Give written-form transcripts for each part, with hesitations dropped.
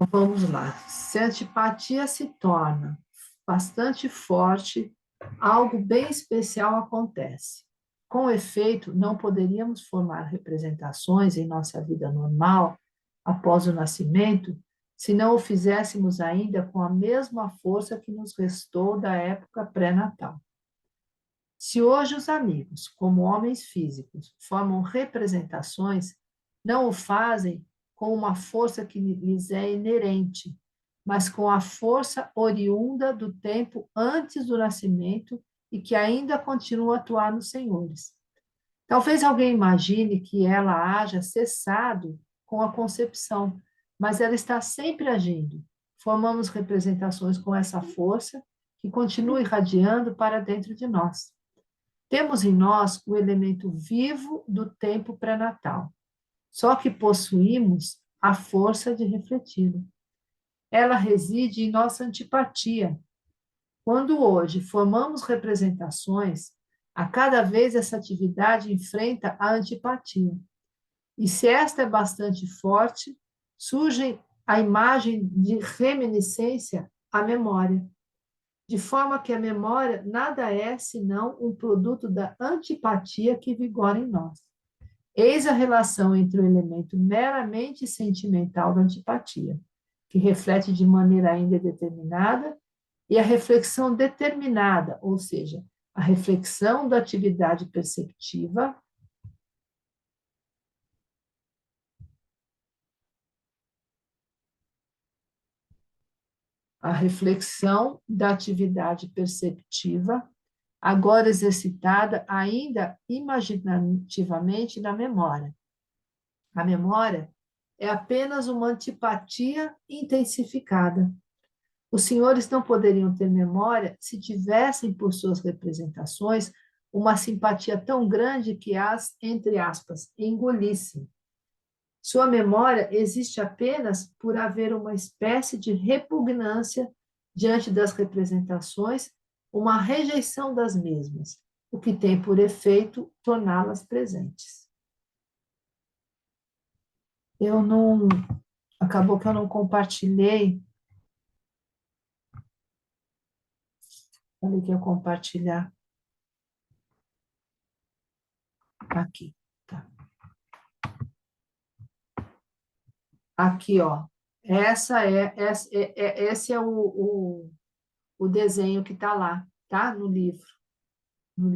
Vamos lá. Se a antipatia se torna bastante forte, algo bem especial acontece. Com efeito, não poderíamos formar representações em nossa vida normal, após o nascimento, se não o fizéssemos ainda com a mesma força que nos restou da época pré-natal. Se hoje os amigos, como homens físicos, formam representações, não o fazem com uma força que lhes é inerente, mas com a força oriunda do tempo antes do nascimento e que ainda continua a atuar nos senhores. Talvez alguém imagine que ela haja cessado com a concepção, mas ela está sempre agindo. Formamos representações com essa força que continua irradiando para dentro de nós. Temos em nós o elemento vivo do tempo pré-natal, só que possuímos a força de refleti-lo. Ela reside em nossa antipatia. Quando hoje formamos representações, a cada vez essa atividade enfrenta a antipatia. E se esta é bastante forte, surge a imagem de reminiscência à memória, de forma que a memória nada é senão um produto da antipatia que vigora em nós. Eis a relação entre o elemento meramente sentimental da antipatia, que reflete de maneira ainda determinada, e a reflexão determinada, ou seja, a reflexão da atividade perceptiva, a reflexão da atividade perceptiva, agora exercitada ainda imaginativamente na memória. A memória é apenas uma antipatia intensificada. Os senhores não poderiam ter memória se tivessem por suas representações uma simpatia tão grande que as, entre aspas, engolissem. Sua memória existe apenas por haver uma espécie de repugnância diante das representações, uma rejeição das mesmas, o que tem por efeito torná-las presentes. Eu não. Acabou que eu não compartilhei. Falei que ia compartilhar aqui. Tá. Aqui, ó. Esse é o desenho que está lá, tá? No livro, no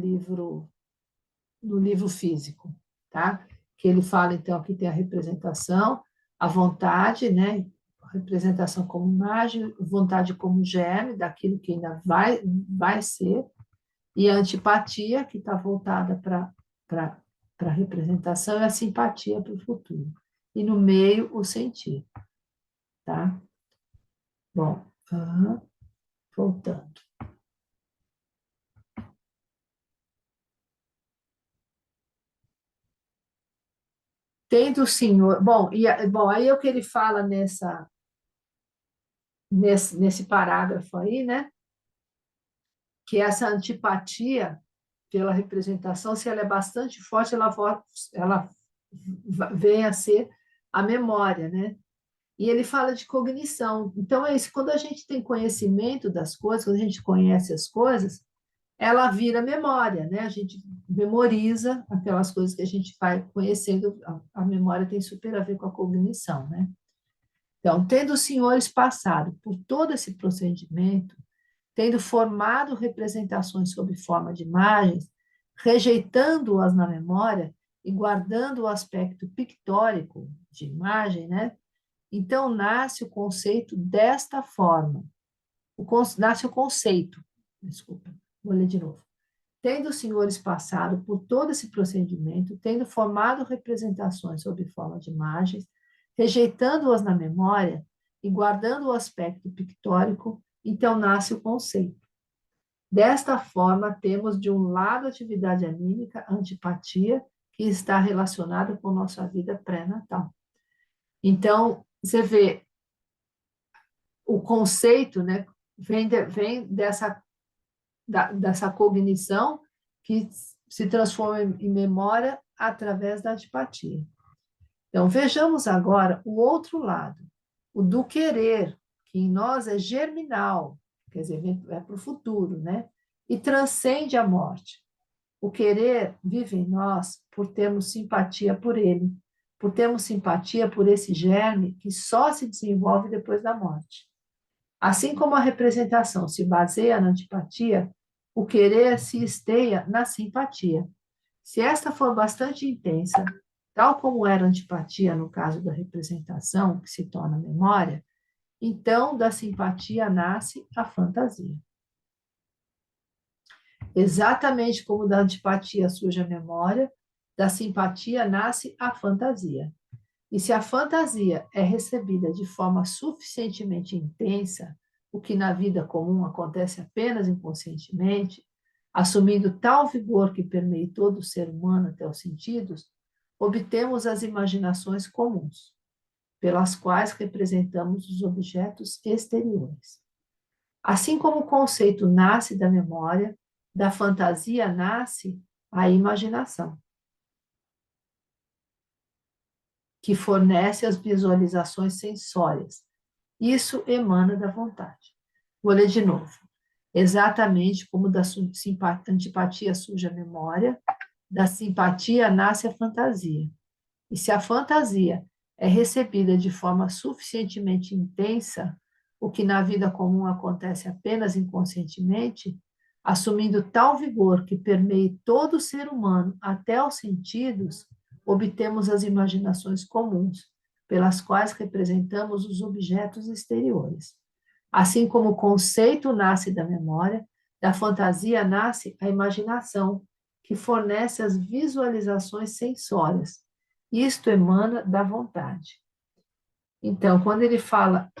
livro físico, tá? Que ele fala, então, que tem a representação, a vontade, né? A representação como imagem, vontade como germe daquilo que ainda vai ser, e a antipatia, que está voltada para a representação, e a simpatia para o futuro. E no meio, o sentir, tá? Bom, voltando. Tendo o Senhor. Bom, aí é o que ele fala nesse parágrafo aí, né? Que essa antipatia pela representação, se ela é bastante forte, ela vem a ser a memória, né? E ele fala de cognição. Então, é isso, quando a gente tem conhecimento das coisas, quando a gente conhece as coisas, ela vira memória, né? A gente memoriza aquelas coisas que a gente vai conhecendo. A memória tem super a ver com a cognição, né? Então, tendo os senhores passado por todo esse procedimento, tendo formado representações sob forma de imagens, rejeitando-as na memória e guardando o aspecto pictórico de imagem, né? Então nasce o conceito desta forma. Nasce o conceito, desculpa, vou ler de novo. Tendo os senhores passado por todo esse procedimento, tendo formado representações sob forma de imagens, rejeitando-as na memória e guardando o aspecto pictórico, então nasce o conceito. Desta forma, temos de um lado a atividade anímica, a antipatia, que está relacionada com nossa vida pré-natal. Então, você vê, o conceito, né, vem dessa cognição que se transforma em memória através da antipatia. Então, vejamos agora o outro lado. O do querer, que em nós é germinal, quer dizer, é para o futuro, né? E transcende a morte. O querer vive em nós por termos simpatia por ele, por termos simpatia por esse germe que só se desenvolve depois da morte. Assim como a representação se baseia na antipatia, o querer se esteia na simpatia. Se esta for bastante intensa, tal como era a antipatia no caso da representação, que se torna memória, então da simpatia nasce a fantasia. Exatamente como da antipatia surge a memória, da simpatia nasce a fantasia. E se a fantasia é recebida de forma suficientemente intensa, o que na vida comum acontece apenas inconscientemente, assumindo tal vigor que permeie todo o ser humano até os sentidos, obtemos as imaginações comuns, pelas quais representamos os objetos exteriores. Assim como o conceito nasce da memória, da fantasia nasce a imaginação, que fornece as visualizações sensórias. Isso emana da vontade. Vou ler de novo. Exatamente como da antipatia surge a memória, da simpatia nasce a fantasia. E se a fantasia é recebida de forma suficientemente intensa, o que na vida comum acontece apenas inconscientemente, assumindo tal vigor que permeie todo o ser humano até os sentidos, obtemos as imaginações comuns, pelas quais representamos os objetos exteriores. Assim como o conceito nasce da memória, da fantasia nasce a imaginação, que fornece as visualizações sensórias. Isto emana da vontade. Então, quando ele fala,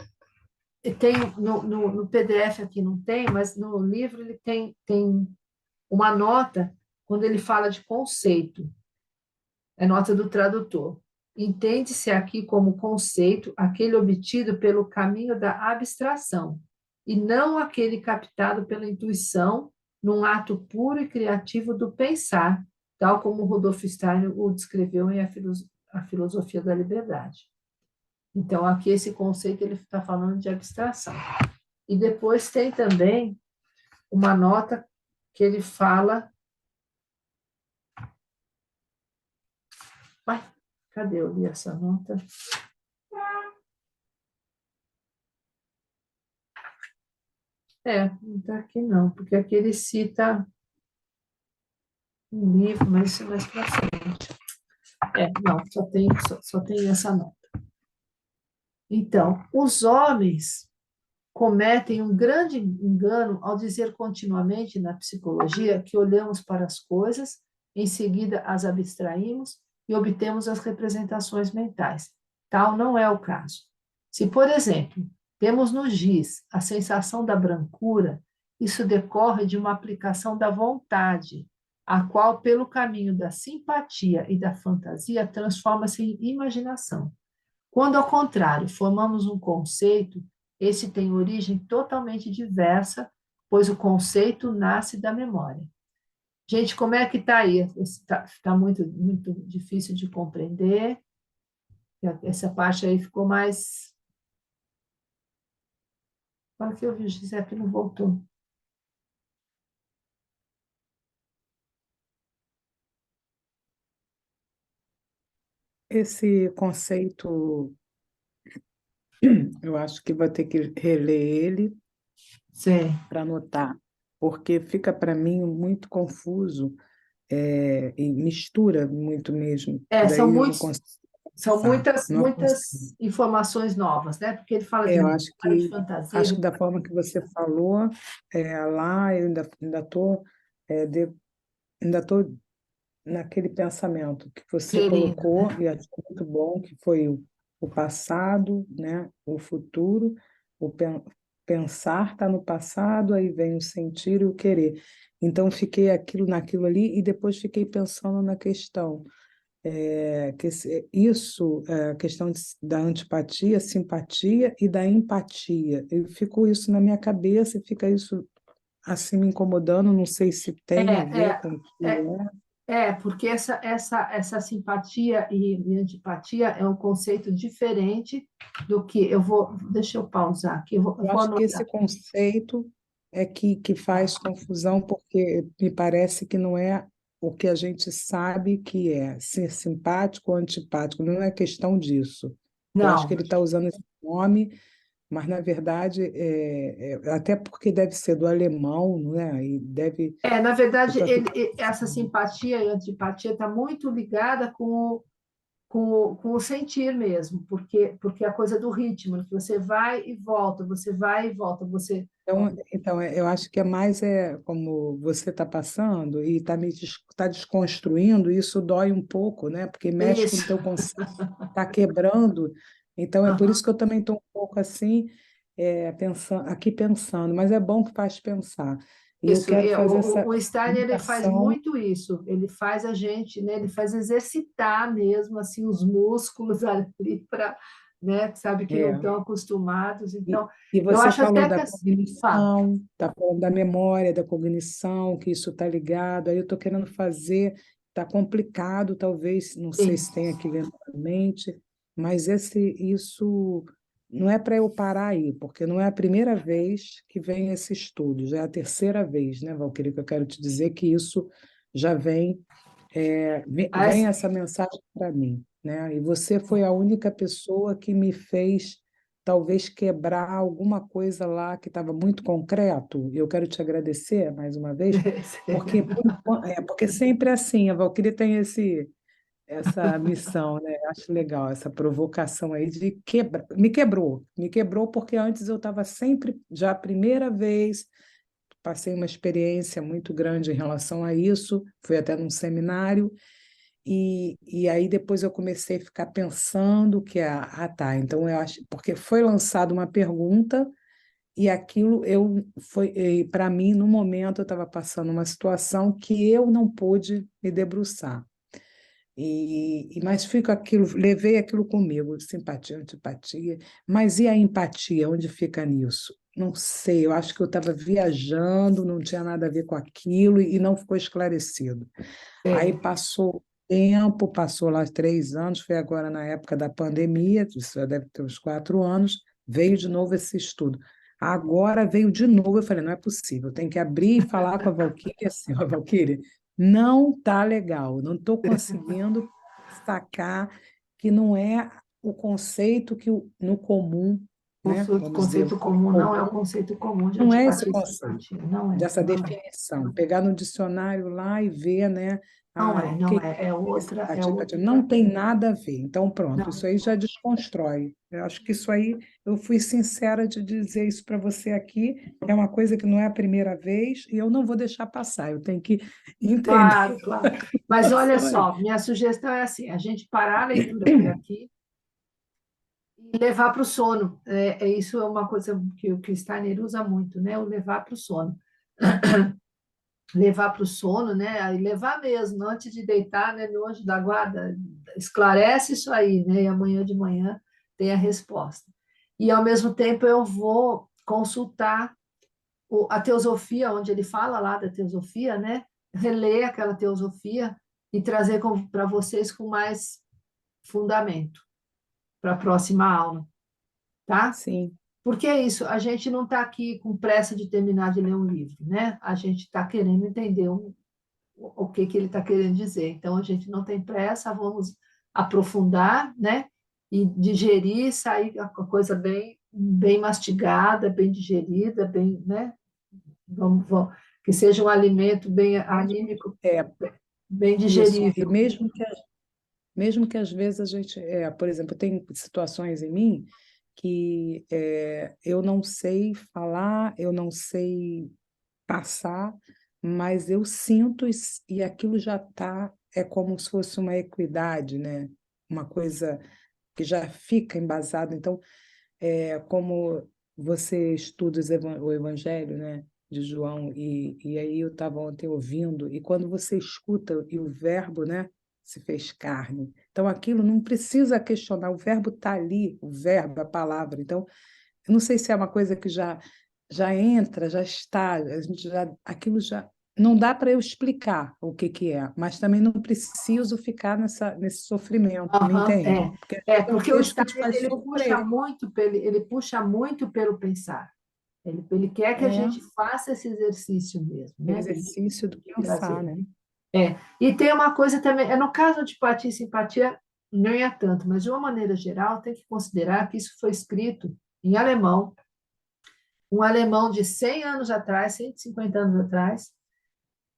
tem no PDF aqui não tem, mas no livro ele tem uma nota quando ele fala de conceito, é nota do tradutor. Entende-se aqui como conceito aquele obtido pelo caminho da abstração, e não aquele captado pela intuição num ato puro e criativo do pensar, tal como Rudolf Steiner o descreveu em A Filosofia da Liberdade. Então, aqui esse conceito ele está falando de abstração. E depois tem também uma nota que ele fala. Uai, cadê eu li essa nota? Não está aqui não, porque aqui ele cita um livro, mas isso é mais para frente. Não, só tem essa nota. Então, os homens cometem um grande engano ao dizer continuamente na psicologia que olhamos para as coisas, em seguida as abstraímos e obtemos as representações mentais. Tal não é o caso. Se, por exemplo, temos no giz a sensação da brancura, isso decorre de uma aplicação da vontade, a qual, pelo caminho da simpatia e da fantasia, transforma-se em imaginação. Quando, ao contrário, formamos um conceito, esse tem origem totalmente diversa, pois o conceito nasce da memória. Gente, como é que está aí? Está muito, muito difícil de compreender. Essa parte aí ficou mais. Olha que eu vi, o Giuseppe não voltou. Esse conceito, eu acho que vou ter que reler ele Sim. para anotar, porque fica para mim muito confuso, e mistura muito mesmo. São Daí eu não muitos, consigo são pensar, não consigo. muitas informações novas, né? Porque ele fala de Eu memória, de fantasia. acho que da forma que você falou, lá eu ainda estou ainda tô naquele pensamento que você Querida, colocou, né? e acho muito bom, que foi o passado, né? O futuro, o pensar está no passado, aí vem o sentir e o querer. Então, fiquei naquilo ali, e depois fiquei pensando na questão, a questão da antipatia, simpatia e da empatia. Ficou isso na minha cabeça e fica isso assim me incomodando, não sei se É, tem a ver é, com o que é, é. Porque essa simpatia e antipatia é um conceito diferente do que eu vou. Deixa eu pausar aqui, eu Eu vou acho que esse anotar. conceito é que faz confusão, porque me parece que não é o que a gente sabe que é ser simpático ou antipático, não é questão disso. Eu acho que Não, ele está usando esse nome, mas, na verdade, até porque deve ser do alemão, não é? E deve. na Eu verdade, estou aqui essa pensando. simpatia e antipatia está muito ligada com o sentir mesmo, porque é a coisa do ritmo, né? Que você vai e volta, você vai e volta, você. Então, eu acho que é mais como você está passando e tá desconstruindo, isso dói um pouco, né? Porque mexe com o Isso. teu conceito, está quebrando. Então, é por Aham. isso que eu também estou um pouco assim, aqui pensando, mas é bom que faz pensar. E eu Isso, quero fazer essa o Steiner ele faz ligação. muito isso, ele faz a gente, né, ele faz exercitar mesmo assim os músculos ali para, né, sabe que não é, estão acostumados. E, Então, e eu você acho falou até da que fala, cognição, está falando da memória, da cognição, que isso está ligado. Aí eu estou querendo fazer, está complicado, talvez, não sei sim, se tem aqui dentro da mente, mas isso não é para eu parar aí, porque não é a primeira vez que vem esse estudo, já é a terceira vez, né, Valquíria, que eu quero te dizer que isso já vem as- essa mensagem para mim, né? E você foi a única pessoa que me fez talvez quebrar alguma coisa lá que estava muito concreto. E eu quero te agradecer mais uma vez, porque porque sempre é assim, a Valquíria tem essa missão, né? Acho legal essa provocação aí de quebrar. Me quebrou porque antes eu estava sempre, já a primeira vez, passei uma experiência muito grande em relação a isso, fui até num seminário, e aí depois eu comecei a ficar pensando tá, então eu acho, porque foi lançada uma pergunta e aquilo para mim, no momento, eu estava passando uma situação que eu não pude me debruçar. Mas fui com aquilo, levei aquilo comigo, simpatia, antipatia, mas e a empatia, onde fica nisso? Não sei, eu acho que eu estava viajando, não tinha nada a ver com aquilo e não ficou esclarecido. Aí sei. passou o tempo, passou lá 3 anos, foi agora na época da pandemia, isso já deve ter uns 4 anos, veio de novo esse estudo. Agora veio de novo, eu falei, não é possível, tem que abrir e falar com a Valquíria assim, ó, Valquíria, não está legal, não estou conseguindo sacar que não é o conceito no comum, né? O Vamos dizer, conceito comum não é o comum, conceito comum de não é esse antipatia e conceito simpatia, não é, dessa não é, definição, pegar no dicionário lá e ver, né, o não que é, é é outra, é simpatia, outra, empatia. Não tem nada a ver. Então, pronto, não. isso aí já desconstrói. Eu acho que isso aí, eu fui sincera de dizer isso para você aqui, é uma coisa que não é a primeira vez e eu não vou deixar passar, eu tenho que entender Claro, claro. a Mas olha situação aí. só, minha sugestão é assim: a gente parar a leitura por aqui e levar para o sono. Isso é uma coisa que o Steiner usa muito, né? O levar para o sono. Levar para o sono, né? E levar mesmo, antes de deitar, né? No anjo da guarda, esclarece isso aí, né? E amanhã de manhã tem a resposta. E ao mesmo tempo eu vou consultar a teosofia, onde ele fala lá da teosofia, né? Reler aquela teosofia e trazer para vocês com mais fundamento para a próxima aula, tá? Sim, Porque é isso, a gente não está aqui com pressa de terminar de ler um livro, né? A gente está querendo entender o que ele está querendo dizer. Então, a gente não tem pressa, vamos aprofundar, né? E digerir, sair a coisa bem mastigada, bem digerida, bem, né? Vamos, que seja um alimento bem mesmo, anímico, é bem isso. E digerível. mesmo que às vezes a gente, por exemplo, tem situações em mim que eu não sei falar, eu não sei passar, mas eu sinto e aquilo já está, é como se fosse uma equidade, né? Uma coisa que já fica embasada. Então, como você estuda o Evangelho, né, de João, e aí eu estava ontem ouvindo, e quando você escuta e o verbo, né, se fez carne. Então, aquilo não precisa questionar, o verbo está ali, o verbo, a palavra. Então, eu não sei se é uma coisa que já entra, já está, aquilo já não dá para eu explicar o que é, mas também não preciso ficar nesse sofrimento, me Aham, entende? Porque é um porque o texto que te Steiner faz sofrer. ele puxa muito pelo pensar. Ele quer que a É gente faça esse exercício mesmo, né? exercício do De pensar, trazer. né? E tem uma coisa também, no caso de empatia e simpatia, nem é tanto, mas de uma maneira geral, tem que considerar que isso foi escrito em alemão, um alemão de 100 anos atrás, 150 anos atrás,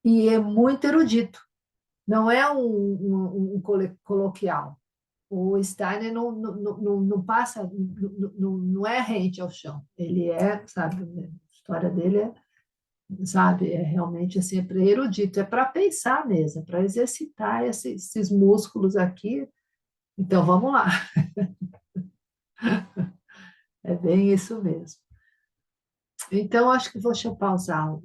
e é muito erudito, não é coloquial. O Steiner não passa, não é rente ao chão. Ele é, sabe, a história dele sabe, é realmente assim, é para erudito, é para pensar mesmo, é para exercitar esses músculos aqui. Então, vamos lá, é bem isso mesmo. Então, acho que vou deixa eu pausar